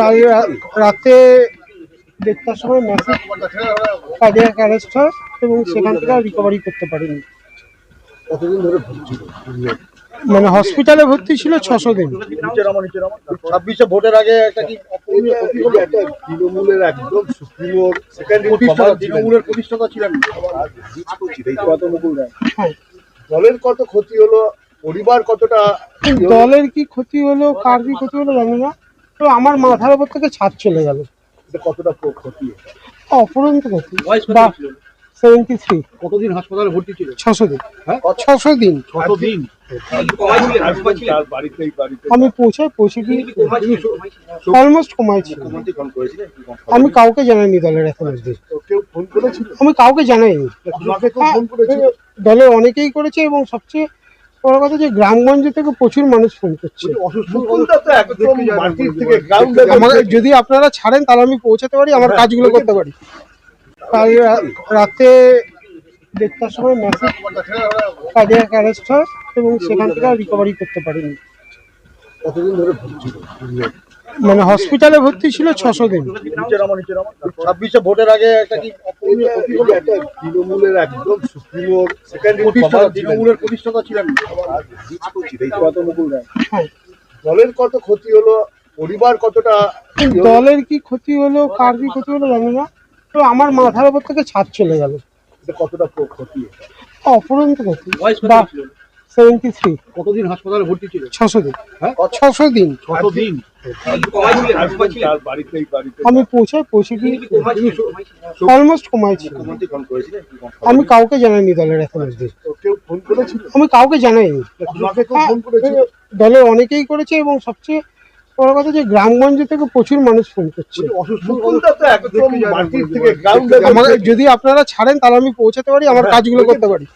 কাল রাতে 1:30টার সময় ম্যাসিভ কার্ডিয়াক অ্যারেস্ট হয় এবং সেখান থেকে আর রিকভারি করতে পারেনি। কতদিন ধরে ভুগছিল? মানে হসপিটালে ভর্তি ছিল 600 দিন। 26 ভোটের আগে একটা কি তৃণমূলের একদম সুপ্রিমো তৃণমূলের প্রতিষ্ঠাতা ছিলেন হ্যাঁ, দলের কত ক্ষতি হলো, পরিবার কতটা দলের কি ক্ষতি হলো, কার কি ক্ষতি হলো জানি না, তো আমার মাথার উপর থেকে ছাদ চলে গেল। কতটা ক্ষতি? অপরন্ত ক্ষতি। বা 73। কতদিন হাসপাতালে ভর্তি ছিল? 600 দিন। হ্যাঁ, 600 দিন। কতদিন? আমি পৌঁছে কি অলমোস্ট কমাইছি। আমি কাউকে জানাইনি দলের এখন অবধি। কেউ ফোন করেছিল? আমি কাউকে জানাইনি। আপনাকে কেউ ফোন করেছিল? দলের অনেকেই করেছে এবং সবচেয়ে বড় কথা যে গ্রামগঞ্জ থেকে প্রচুর মানুষ ফোন করছে। মুকুলদা তো একদম মাটির থেকে গ্রাউন্ড যদি আপনারা ছাড়েন তাহলে আমি পৌঁছাতে পারি, আমার কাজগুলো করতে পারি। কাল রাতে 1:30টার সময় ম্যাসিভ কার্ডিয়াক অ্যারেস্ট হয় এবং সেখান থেকে আর রিকভারি করতে পারেনি। কতদিন ধরে ভুগছিল? মানে হসপিটালে ভর্তি ছিল 600 দিন। 26 ভোটের আগে একটা কি তৃণমূলের একদম সুপ্রিমো তৃণমূলের প্রতিষ্ঠাতা ছিলেন হ্যাঁ, দলের কত ক্ষতি হলো, পরিবার কতটা দলের কি ক্ষতি হলো, কার কি ক্ষতি হলো জানি না, তো আমার মাথার উপর থেকে ছাদ চলে গেল। কতটা ক্ষতি? অপরন্ত ক্ষতি। বা 73। কতদিন হাসপাতালে ভর্তি ছিল? 600 দিন। হ্যাঁ, 600 দিন। কতদিন? আমি পৌঁছে কি অলমোস্ট কমাইছি। আমি কাউকে জানাইনি দলের এখন অবধি। কেউ ফোন করেছিল? আমি কাউকে জানাইনি। আপনাকে কেউ ফোন করেছিল? দলের অনেকেই করেছে এবং সবচেয়ে বড় কথা যে গ্রামগঞ্জ থেকে প্রচুর মানুষ ফোন করছে। মুকুলদা তো একদম মাটির থেকে গ্রাউন্ড যদি আপনারা ছাড়েন তাহলে আমি পৌঁছাতে পারি, আমার কাজগুলো করতে পারি।